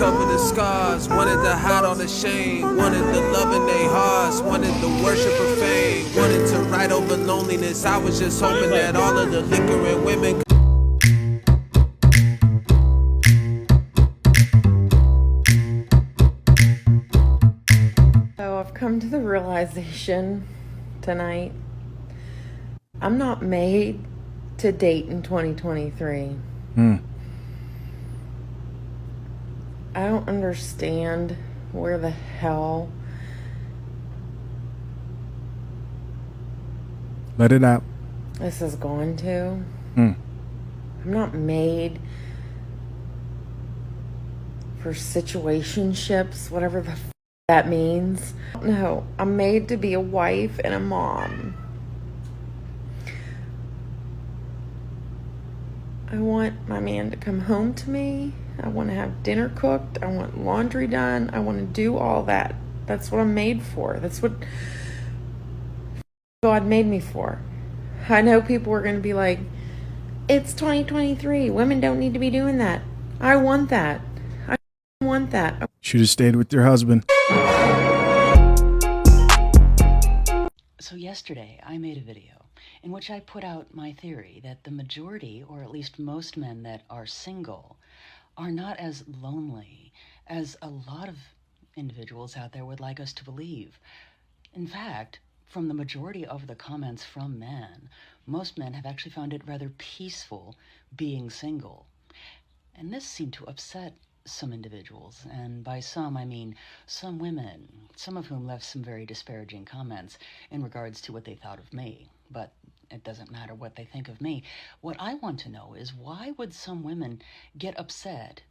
cover the scars, wanted to hide all the shame, wanted the love in their hearts, wanted the worship of fame, wanted to ride over loneliness. I was just hoping that all of the liquor and women. So I've come to the realization tonight, I'm not made to date in 2023. I don't understand where the hell. Let it out. This is going to. I'm not made for situationships, whatever the that means. No, I'm made to be a wife and a mom. I want my man to come home to me. I want to have dinner cooked. I want laundry done. I want to do all that. That's what I'm made for. That's what God made me for. I know people are going to be like, it's 2023. Women don't need to be doing that. I want that. I want that. Should have stayed with your husband. So yesterday, I made a video in which I put out my theory that the majority, or at least most men that are single, are not as lonely as a lot of individuals out there would like us to believe. In fact, from the majority of the comments from men, most men have actually found it rather peaceful being single. And this seemed to upset some individuals, and by some I mean some women, some of whom left some very disparaging comments in regards to what they thought of me. But it doesn't matter what they think of me. What I want to know is, why would some women get upset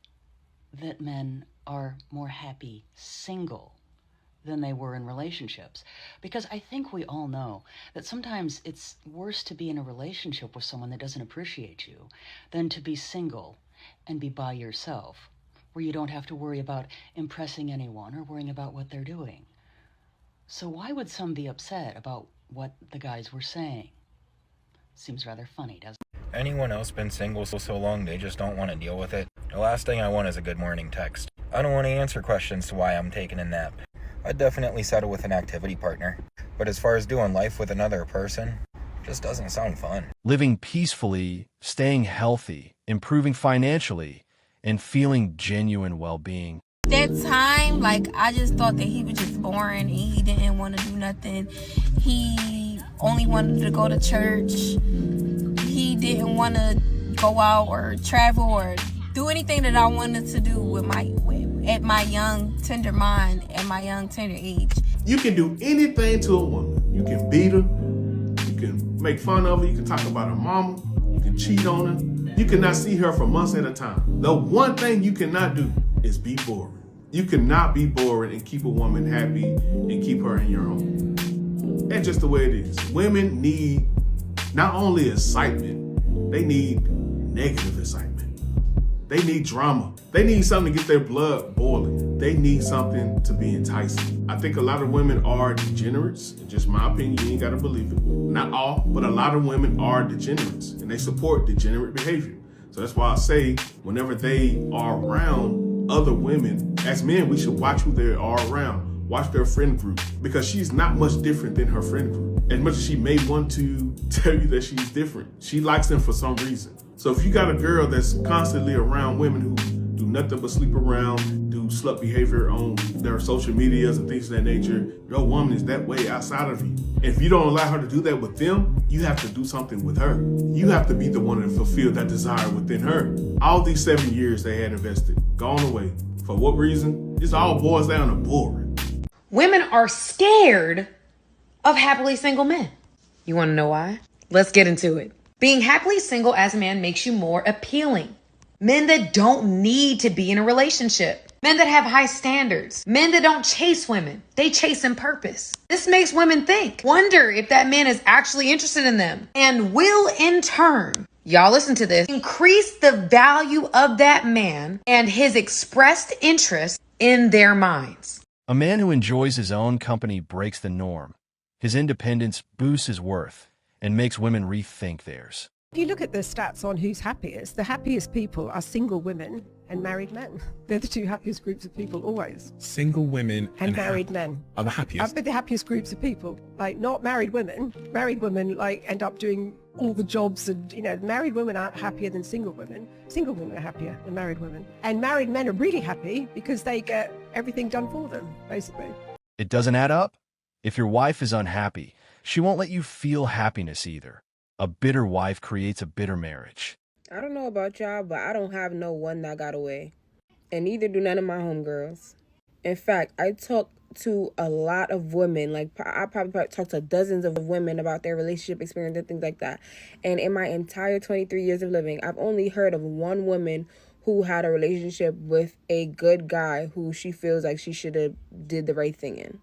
that men are more happy single than they were in relationships? Because I think we all know that sometimes it's worse to be in a relationship with someone that doesn't appreciate you than to be single and be by yourself, where you don't have to worry about impressing anyone or worrying about what they're doing. So why would some be upset about what the guys were saying? Seems rather funny, doesn't it? Anyone else been single so long they just don't want to deal with it? The last thing I want is a good morning text. I don't want to answer questions to why I'm taking a nap. I'd definitely settle with an activity partner. But as far as doing life with another person, just doesn't sound fun. Living peacefully, staying healthy, improving financially, and feeling genuine well-being. That time, I just thought that he was just boring and he didn't want to do nothing. He only wanted to go to church. He didn't want to go out or travel or do anything that I wanted to do at my young tender mind, at my young tender age. You can do anything to a woman. You can beat her. You can make fun of her. You can talk about her mama. You can cheat on her. You cannot see her for months at a time. The one thing you cannot do is be boring. You cannot be boring and keep a woman happy and keep her in your home. That's just the way it is. Women need not only excitement, they need negative excitement. They need drama. They need something to get their blood boiling. They need something to be enticing. I think a lot of women are degenerates. In just my opinion, you ain't gotta believe it. Not all, but a lot of women are degenerates and they support degenerate behavior. So that's why I say whenever they are around other women, as men, we should watch who they are around. Watch their friend group, because she's not much different than her friend group. As much as she may want to tell you that she's different, she likes them for some reason. So if you got a girl that's constantly around women who do nothing but sleep around, do slut behavior on their social medias and things of that nature, your woman is that way outside of you. And if you don't allow her to do that with them, you have to do something with her. You have to be the one to fulfill that desire within her. All these 7 years they had invested, gone away. For what reason? This all boils down to boring. Women are scared of happily single men. You want to know why? Let's get into it. Being happily single as a man makes you more appealing. Men that don't need to be in a relationship. Men that have high standards. Men that don't chase women. They chase in purpose. This makes women think, wonder if that man is actually interested in them, and will in turn, y'all listen to this, increase the value of that man and his expressed interest in their minds. A man who enjoys his own company breaks the norm. His independence boosts his worth and makes women rethink theirs. If you look at the stats on who's happiest, the happiest people are single women and married men. They're the two happiest groups of people always. Single women and married men are the happiest. But the happiest groups of people, like not married women. Married women like end up doing all the jobs, and married women aren't happier than single women. Single women are happier than married women. And married men are really happy because they get everything done for them, basically. It doesn't add up? If your wife is unhappy, she won't let you feel happiness either. A bitter wife creates a bitter marriage. I don't know about y'all, but I don't have no one that got away. And neither do none of my homegirls. In fact, I talk to a lot of women. Like, I probably talk to dozens of women about their relationship experience and things like that. And in my entire 23 years of living, I've only heard of one woman who had a relationship with a good guy who she feels like she should have did the right thing in.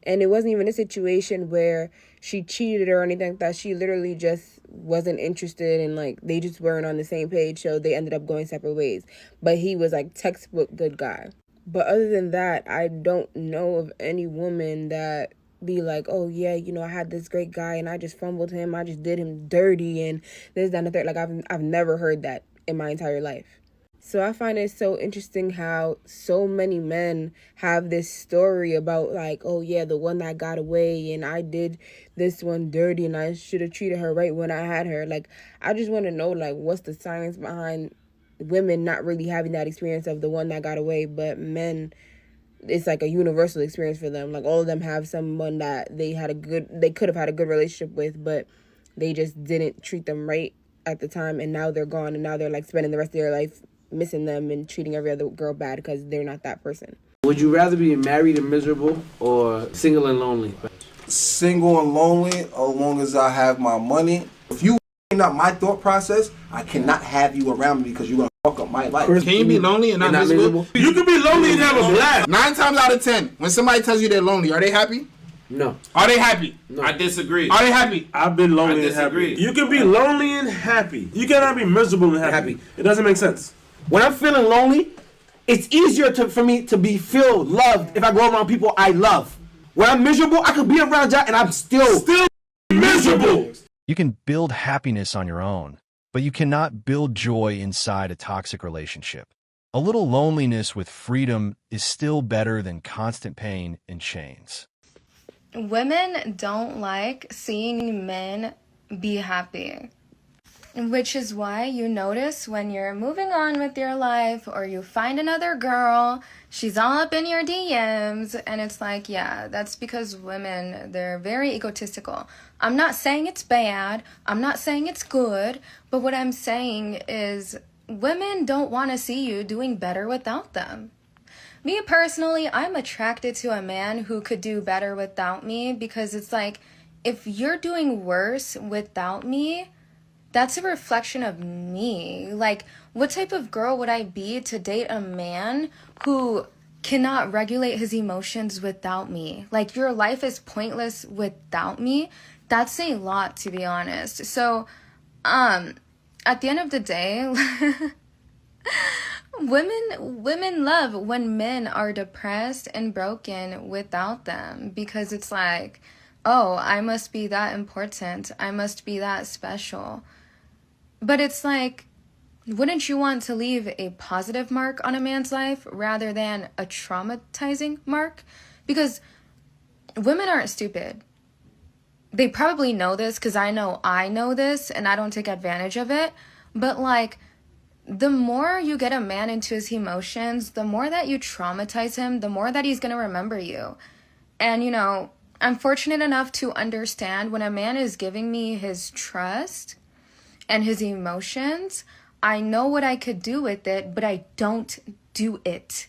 And it wasn't even a situation where she cheated or anything like that. She literally just wasn't interested, and like they just weren't on the same page, so they ended up going separate ways. But he was like textbook good guy. But other than that, I don't know of any woman that be like, oh yeah, I had this great guy and I just fumbled him, I just did him dirty and this, that, and the third. Like I've never heard that in my entire life. So I find it so interesting how so many men have this story about like, oh yeah, the one that got away and I did this one dirty and I should have treated her right when I had her. Like, I just want to know, like, what's the science behind women not really having that experience of the one that got away, but men, it's like a universal experience for them. Like, all of them have someone that they could have had a good relationship with, but they just didn't treat them right at the time, and now they're gone, and now they're like spending the rest of their life missing them and treating every other girl bad because they're not that person. Would you rather be married and miserable or single and lonely? Single and lonely, as long as I have my money. If you not my thought process, I cannot have you around me because you're gonna fuck up my life. Can you be lonely and not miserable? You can be lonely and have a blast. 9 times out of 10, when somebody tells you they're lonely, are they happy? No. Are they happy? No. I disagree. Are they happy? I've been lonely and happy. You can be lonely and happy. You cannot be miserable and happy. It doesn't make sense. When I'm feeling lonely, it's easier for me to feel loved if I go around people I love. When I'm miserable, I could be around y'all and I'm still miserable. You can build happiness on your own, but you cannot build joy inside a toxic relationship. A little loneliness with freedom is still better than constant pain and chains. Women don't like seeing men be happy. Which is why you notice when you're moving on with your life or you find another girl, she's all up in your DMs, and it's like, yeah, that's because women, they're very egotistical. I'm not saying it's bad, I'm not saying it's good, but what I'm saying is women don't want to see you doing better without them. Me personally, I'm attracted to a man who could do better without me, because it's like, if you're doing worse without me, that's a reflection of me. Like, what type of girl would I be to date a man who cannot regulate his emotions without me? Like, your life is pointless without me. That's a lot, to be honest. So, at the end of the day, women love when men are depressed and broken without them, because it's like, oh, I must be that important. I must be that special. But it's like, wouldn't you want to leave a positive mark on a man's life rather than a traumatizing mark? Because women aren't stupid. They probably know this, because I know this, and I don't take advantage of it. But like, the more you get a man into his emotions, the more that you traumatize him, the more that he's going to remember you. And I'm fortunate enough to understand when a man is giving me his trust and his emotions, I know what I could do with it, but I don't do it.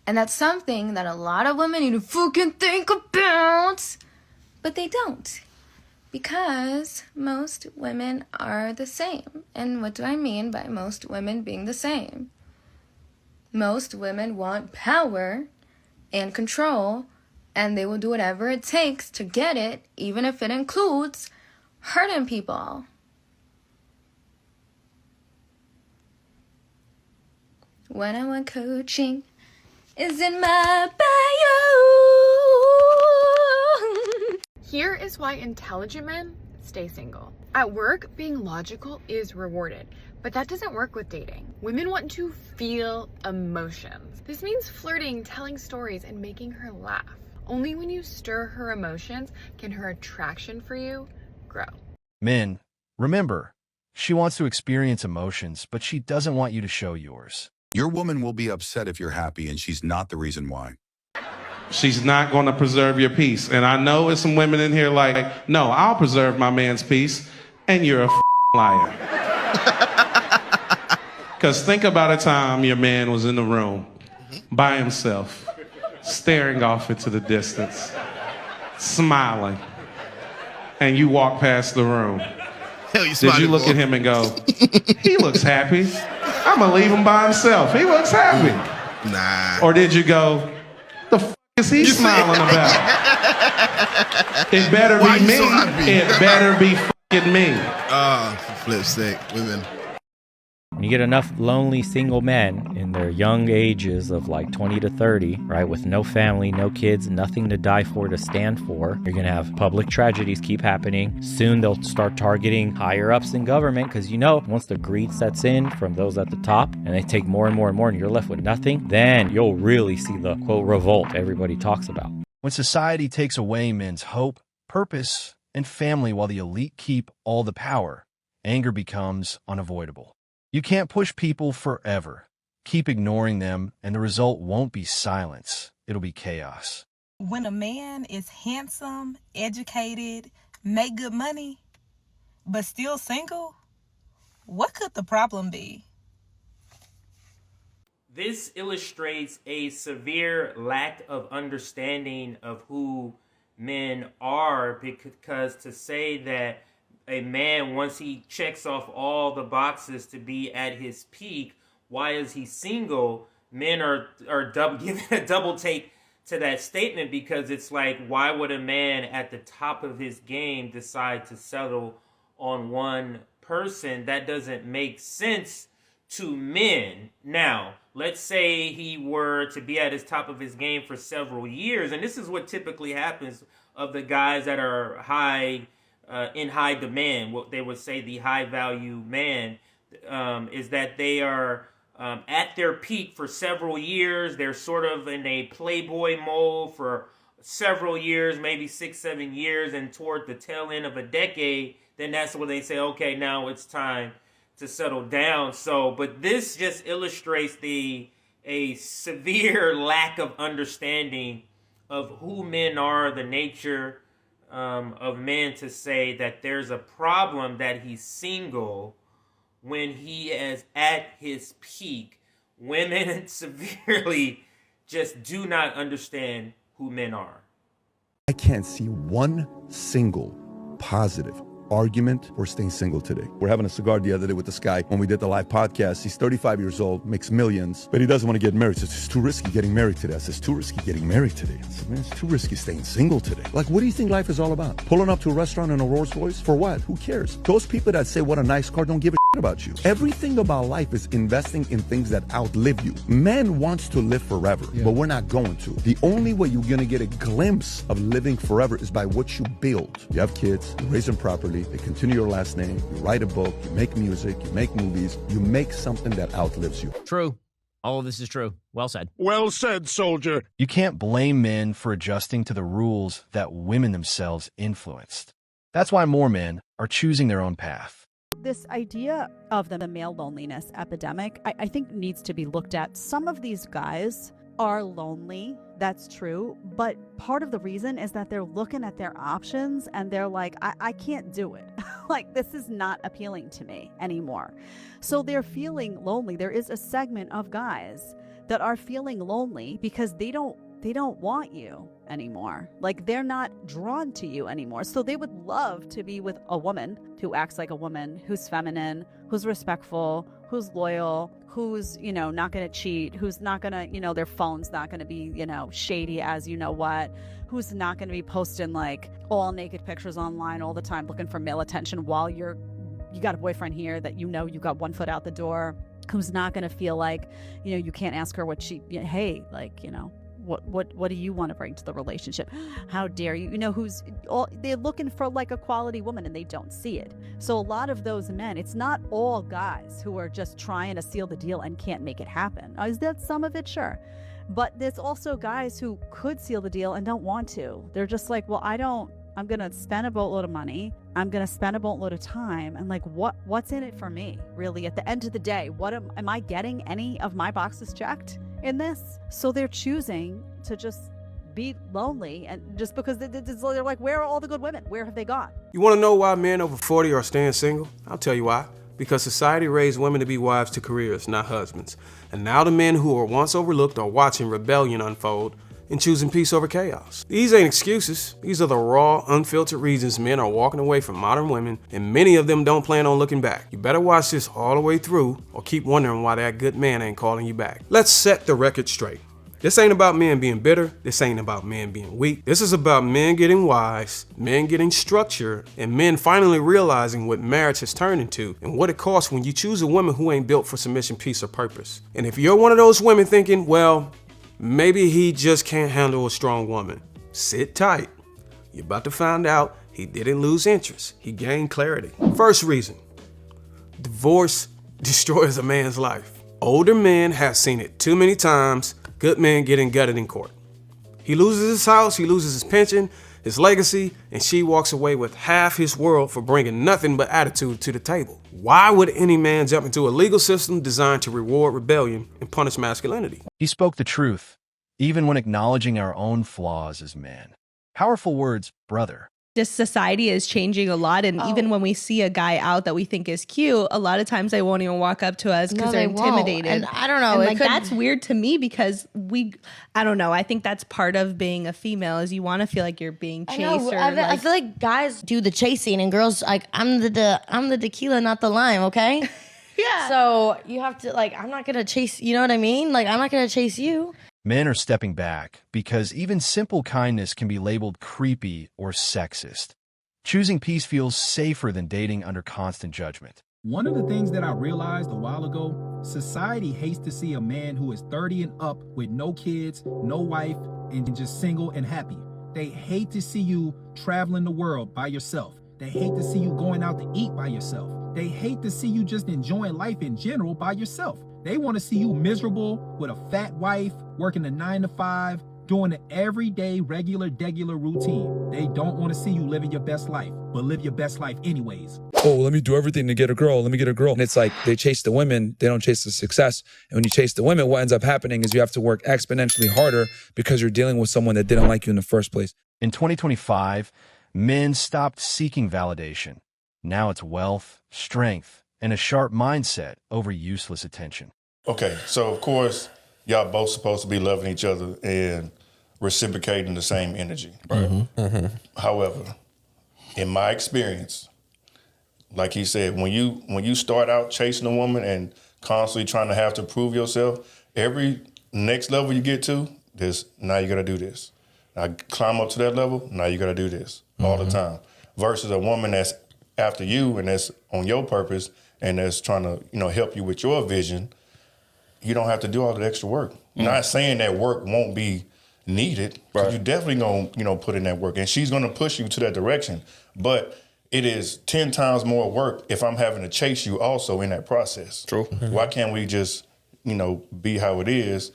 And that's something that a lot of women need to fucking think about, but they don't. Because most women are the same. And what do I mean by most women being the same? Most women want power and control, and they will do whatever it takes to get it, even if it includes hurting people. One-on-one coaching is in my bio. Here is why intelligent men stay single. At work, being logical is rewarded, but that doesn't work with dating. Women want to feel emotions. This means flirting, telling stories, and making her laugh. Only when you stir her emotions can her attraction for you grow. Men, remember, she wants to experience emotions, but she doesn't want you to show yours. Your woman will be upset if you're happy, and she's not the reason why. She's not going to preserve your peace. And I know there's some women in here like, no, I'll preserve my man's peace, and you're a liar. Because think about a time your man was in the room by himself, staring off into the distance, smiling, and you walk past the room. Did you look at him and go, he looks happy. I'm going to leave him by himself. He looks happy. Nah. Or did you go, the f*** is he smiling about? It better be me. It better be f***ing me. Flip sake, women. When you get enough lonely single men in their young ages of like 20 to 30, right, with no family, no kids, nothing to die for, to stand for, you're going to have public tragedies keep happening. Soon they'll start targeting higher ups in government because, you know, once the greed sets in from those at the top and they take more and more and more and you're left with nothing, then you'll really see the, quote, revolt everybody talks about. When society takes away men's hope, purpose, and family while the elite keep all the power, anger becomes unavoidable. You can't push people forever. Keep ignoring them, and the result won't be silence. It'll be chaos. When a man is handsome, educated, make good money, but still single, what could the problem be? This illustrates a severe lack of understanding of who men are, because to say that a man, once he checks off all the boxes to be at his peak, why is he single? Men are giving a double take to that statement, because it's like, why would a man at the top of his game decide to settle on one person? That doesn't make sense to men. Now, let's say he were to be at his top of his game for several years, and this is what typically happens of the guys that are in high demand. What they would say the high value man is that they are at their peak for several years. They're sort of in a playboy mode for several years, maybe 6-7 years, and toward the tail end of a decade, then that's when they say, okay, now it's time to settle down. So, but this just illustrates a severe lack of understanding of who men are, the nature of men, to say that there's a problem that he's single when he is at his peak. Women severely just do not understand who men are. I can't see one single positive argument for staying single today. We're having a cigar the other day with this guy when we did the live podcast. He's 35 years old, makes millions, but he doesn't want to get married. He says, it's too risky getting married today. I said, it's too risky getting married today. I said, man, it's too risky staying single today. Like, what do you think life is all about? Pulling up to a restaurant in a Rolls Royce? For what? Who cares? Those people that say, what a nice car, don't give a shit about you. Everything about life is investing in things that outlive you. Man wants to live forever, but we're not going to. The only way you're going to get a glimpse of living forever is by what you build. You have kids, you raise them properly, they continue your last name, you write a book, you make music, you make movies, you make something that outlives you. True. All of this is true. Well said. Well said, soldier. You can't blame men for adjusting to the rules that women themselves influenced. That's why more men are choosing their own path. This idea of the male loneliness epidemic, I think needs to be looked at. Some of these guys are lonely, that's true, but part of the reason is that they're looking at their options and they're like, I can't do it. Like, this is not appealing to me anymore. So they're feeling lonely. There is a segment of guys that are feeling lonely because they don't want you anymore. Like, they're not drawn to you anymore. So they would love to be with a woman who acts like a woman, who's feminine, who's respectful, who's loyal, who's, not going to cheat, who's not going to, their phone's not going to be, shady as what, who's not going to be posting like all naked pictures online all the time looking for male attention while you got a boyfriend here that you got one foot out the door, who's not going to feel like, you can't ask her what hey, like, What do you want to bring to the relationship? How dare you? You know, they're looking for like a quality woman and they don't see it. So a lot of those men, it's not all guys who are just trying to seal the deal and can't make it happen. Is that some of it? Sure. But there's also guys who could seal the deal and don't want to. They're just like, well, I'm going to spend a boatload of money. I'm going to spend a boatload of time. And like, what's in it for me? Really, at the end of the day, am I getting any of my boxes checked in this? So they're choosing to just be lonely, and just because they're like, where are all the good women? Where have they gone? You want to know why men over 40 are staying single? I'll tell you why. Because society raised women to be wives to careers, not husbands. And now the men who were once overlooked are watching rebellion unfold and choosing peace over chaos. These ain't excuses. These are the raw, unfiltered reasons men are walking away from modern women, and many of them don't plan on looking back. You better watch this all the way through or keep wondering why that good man ain't calling you back. Let's set the record straight. This ain't about men being bitter. This ain't about men being weak. This is about men getting wise, men getting structure, and men finally realizing what marriage has turned into and what it costs when you choose a woman who ain't built for submission, peace, or purpose. And if you're one of those women thinking, well, maybe he just can't handle a strong woman, sit tight. You're about to find out he didn't lose interest. He gained clarity. First reason, divorce destroys a man's life. Older men have seen it too many times. Good men getting gutted in court. He loses his house, he loses his pension, his legacy, and she walks away with half his world for bringing nothing but attitude to the table. Why would any man jump into a legal system designed to reward rebellion and punish masculinity? He spoke the truth, even when acknowledging our own flaws as men. Powerful words, brother. This society is changing a lot, and even when we see a guy out that we think is cute, a lot of times they won't even walk up to us because they're intimidated. And I don't know, And like that's weird to me because I don't know. I think that's part of being a female is you want to feel like you're being chased. I feel like guys do the chasing and girls like I'm the tequila, not the lime. Okay. Yeah. So you have to I'm not gonna chase. You know what I mean? Like I'm not gonna chase you. Men are stepping back because even simple kindness can be labeled creepy or sexist. Choosing peace feels safer than dating under constant judgment. One of the things that I realized a while ago, society hates to see a man who is 30 and up with no kids, no wife, and just single and happy. They hate to see you traveling the world by yourself. They hate to see you going out to eat by yourself. They hate to see you just enjoying life in general by yourself. They want to see you miserable with a fat wife, working a 9 to 5, doing the everyday, regular routine. They don't want to see you living your best life, but live your best life anyways. Oh, let me do everything to get a girl. Let me get a girl. And it's like they chase the women. They don't chase the success. And when you chase the women, what ends up happening is you have to work exponentially harder because you're dealing with someone that didn't like you in the first place. In 2025, men stopped seeking validation. Now it's wealth, strength, and a sharp mindset over useless attention. Okay, so of course, y'all both supposed to be loving each other and reciprocating the same energy. Right? However, in my experience, like he said, when you start out chasing a woman and constantly trying to have to prove yourself, every next level you get to, now you gotta do this. Now climb up to that level, now you gotta do this all the time. Versus a woman that's after you and that's on your purpose and that's trying to, help you with your vision, you don't have to do all the extra work. Not saying that work won't be needed, because you're definitely gonna, put in that work, and she's gonna push you to that direction. But it is 10 times more work if I'm having to chase you also in that process. True. Why can't we just, be how it is,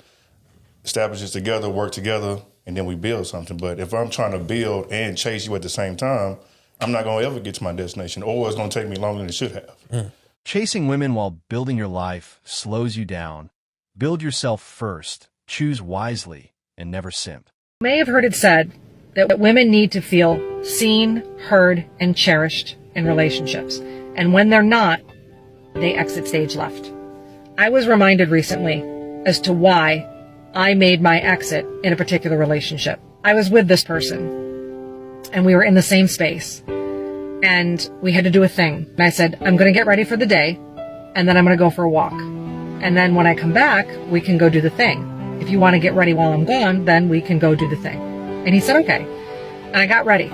establish this together, work together, and then we build something? But if I'm trying to build and chase you at the same time, I'm not gonna ever get to my destination, or it's gonna take me longer than it should have. Chasing women while building your life slows you down. Build yourself first, choose wisely, and never simp. You may have heard it said that women need to feel seen, heard, and cherished in relationships. And when they're not, they exit stage left. I was reminded recently as to why I made my exit in a particular relationship. I was with this person, and we were in the same space. And we had to do a thing. And I said, I'm going to get ready for the day, and then I'm going to go for a walk. And then when I come back, we can go do the thing. If you want to get ready while I'm gone, then we can go do the thing. And he said, okay. And I got ready.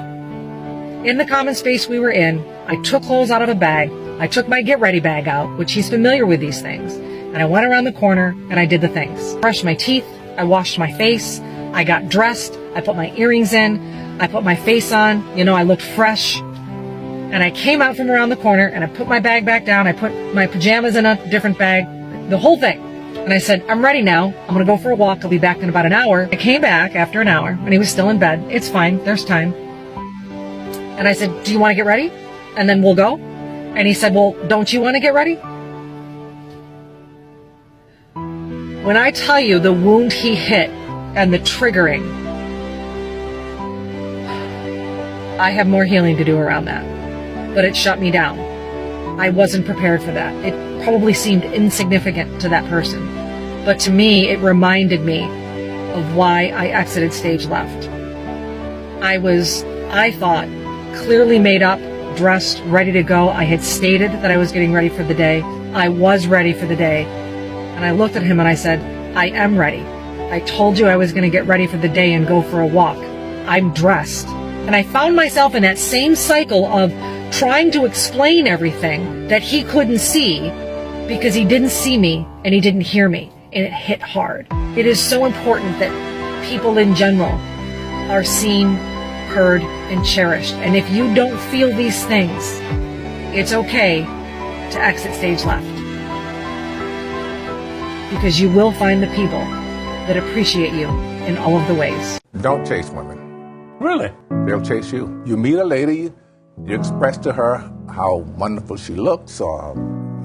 In the common space we were in, I took clothes out of a bag. I took my get ready bag out, which he's familiar with these things. And I went around the corner and I did the things. Brushed my teeth. I washed my face. I got dressed, I put my earrings in, I put my face on, I looked fresh. And I came out from around the corner and I put my bag back down. I put my pajamas in a different bag, the whole thing. And I said, I'm ready now. I'm going to go for a walk. I'll be back in about an hour. I came back after an hour and he was still in bed. It's fine. There's time. And I said, do you want to get ready? And then we'll go. And he said, well, don't you want to get ready? When I tell you the wound he hit and the triggering, I have more healing to do around that. But it shut me down. I wasn't prepared for that. It probably seemed insignificant to that person. But to me, it reminded me of why I exited stage left. I thought, clearly made up, dressed, ready to go. I had stated that I was getting ready for the day. I was ready for the day. And I looked at him and I said, I am ready. I told you I was going to get ready for the day and go for a walk. I'm dressed. And I found myself in that same cycle of trying to explain everything that he couldn't see because he didn't see me and he didn't hear me, and it hit hard. It is so important that people in general are seen, heard, and cherished. And if you don't feel these things, it's okay to exit stage left. Because you will find the people that appreciate you in all of the ways. Don't chase women. Really? They'll chase you. You meet a lady, you express to her how wonderful she looks or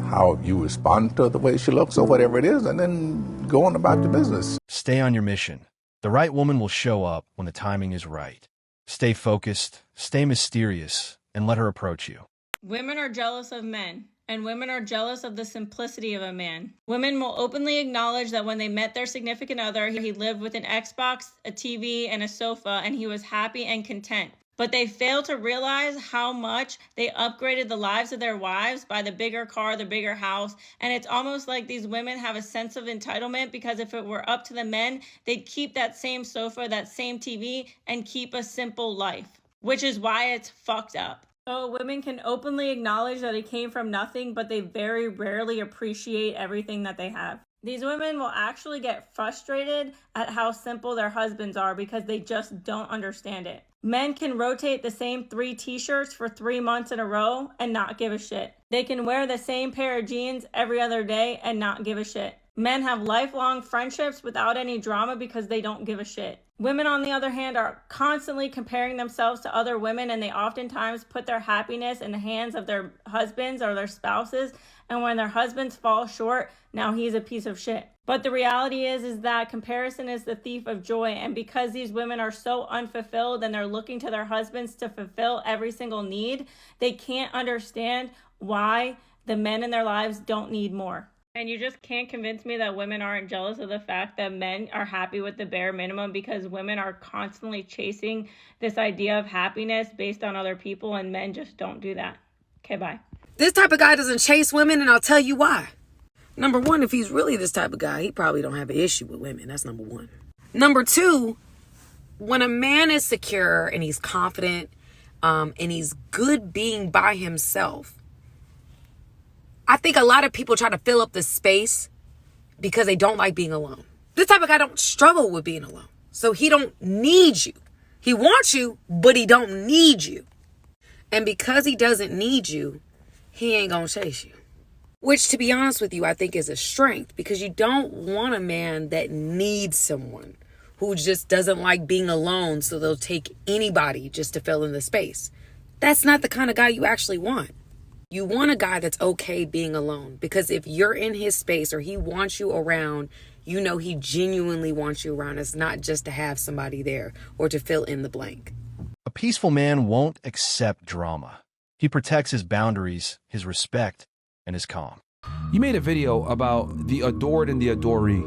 how you respond to the way she looks or whatever it is, and then go on about your business. Stay on your mission. The right woman will show up when the timing is right. Stay focused, stay mysterious, and let her approach you. Women are jealous of men, and women are jealous of the simplicity of a man. Women will openly acknowledge that when they met their significant other, he lived with an Xbox, a TV, and a sofa, and he was happy and content. But they fail to realize how much they upgraded the lives of their wives by the bigger car, the bigger house. And it's almost like these women have a sense of entitlement because if it were up to the men, they'd keep that same sofa, that same TV, and keep a simple life, which is why it's fucked up. So women can openly acknowledge that they came from nothing, but they very rarely appreciate everything that they have. These women will actually get frustrated at how simple their husbands are because they just don't understand it. Men can rotate the same 3 t-shirts for 3 months in a row and not give a shit. They can wear the same pair of jeans every other day and not give a shit. Men have lifelong friendships without any drama because they don't give a shit. Women, on the other hand, are constantly comparing themselves to other women, and they oftentimes put their happiness in the hands of their husbands or their spouses. And when their husbands fall short, now he's a piece of shit. But the reality is that comparison is the thief of joy. And because these women are so unfulfilled and they're looking to their husbands to fulfill every single need, they can't understand why the men in their lives don't need more. And you just can't convince me that women aren't jealous of the fact that men are happy with the bare minimum, because women are constantly chasing this idea of happiness based on other people, and men just don't do that. Okay, bye. This type of guy doesn't chase women, and I'll tell you why. Number one, if he's really this type of guy, he probably don't have an issue with women. That's number one. Number two, when a man is secure and he's confident and he's good being by himself, I think a lot of people try to fill up the space because they don't like being alone. This type of guy don't struggle with being alone. So he don't need you. He wants you, but he don't need you. And because he doesn't need you, he ain't gonna chase you. Which, to be honest with you, I think is a strength, because you don't want a man that needs someone, who just doesn't like being alone, so they'll take anybody just to fill in the space. That's not the kind of guy you actually want. You want a guy that's okay being alone, because if you're in his space or he wants you around, you know he genuinely wants you around. It's not just to have somebody there or to fill in the blank. A peaceful man won't accept drama. He protects his boundaries, his respect, and his calm. You made a video about the adored and the adoree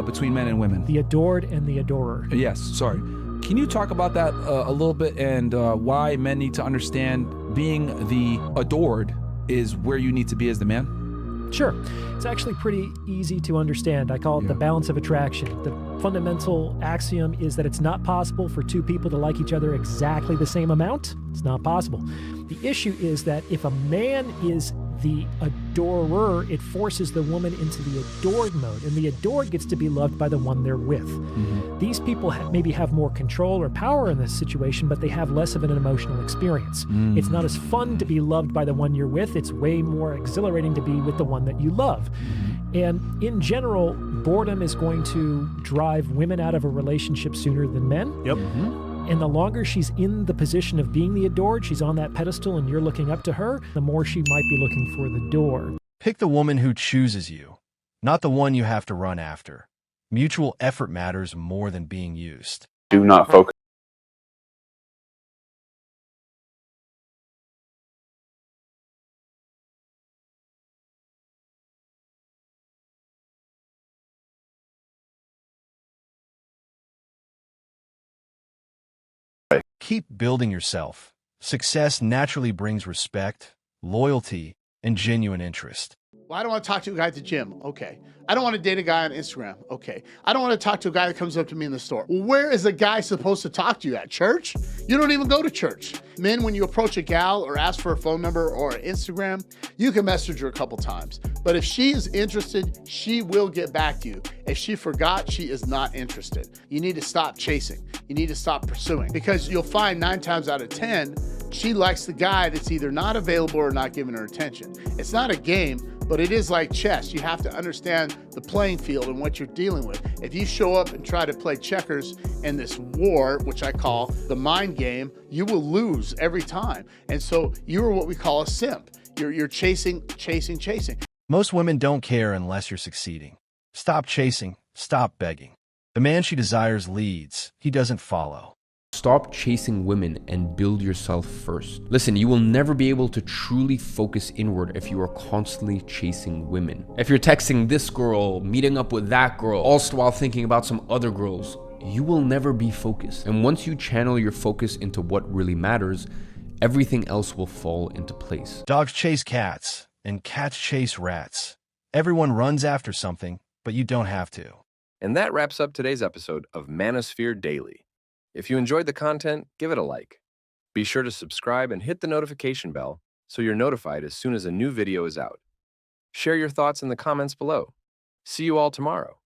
between men and women. The adored and the adorer. Yes, sorry. Can you talk about that a little bit, and why men need to understand being the adored is where you need to be as the man? Sure. It's actually pretty easy to understand. I call it the balance of attraction. The fundamental axiom is that it's not possible for two people to like each other exactly the same amount. It's not possible. The issue is that if a man is the adorer, it forces the woman into the adored mode, and the adored gets to be loved by the one they're with. These people maybe have more control or power in this situation, but they have less of an emotional experience. It's not as fun to be loved by the one you're with. It's way more exhilarating to be with the one that you love. And in general, boredom is going to drive women out of a relationship sooner than men. Yep. And the longer she's in the position of being the adored, she's on that pedestal and you're looking up to her, the more she might be looking for the door. Pick the woman who chooses you, not the one you have to run after. Mutual effort matters more than being used. Do not focus. Keep building yourself. Success naturally brings respect, loyalty, and genuine interest. Well, I don't want to talk to a guy at the gym. Okay. I don't want to date a guy on Instagram. Okay. I don't want to talk to a guy that comes up to me in the store. Well, where is a guy supposed to talk to you at? Church? You don't even go to church. Men, when you approach a gal or ask for a phone number or an Instagram, you can message her a couple times. But if she is interested, she will get back to you. If she forgot, she is not interested. You need to stop chasing. You need to stop pursuing, because you'll find 9 times out of 10, she likes the guy that's either not available or not giving her attention. It's not a game, but it is like chess. You have to understand the playing field and what you're dealing with. If you show up and try to play checkers in this war, which I call the mind game, you will lose every time. And so you are what we call a simp. You're chasing. Most women don't care unless you're succeeding. Stop chasing. Stop begging. The man she desires leads. He doesn't follow. Stop chasing women and build yourself first. Listen, you will never be able to truly focus inward if you are constantly chasing women. If you're texting this girl, meeting up with that girl, all while thinking about some other girls, you will never be focused. And once you channel your focus into what really matters, everything else will fall into place. Dogs chase cats, and cats chase rats. Everyone runs after something, but you don't have to. And that wraps up today's episode of Manosphere Daily. If you enjoyed the content, give it a like. Be sure to subscribe and hit the notification bell so you're notified as soon as a new video is out. Share your thoughts in the comments below. See you all tomorrow.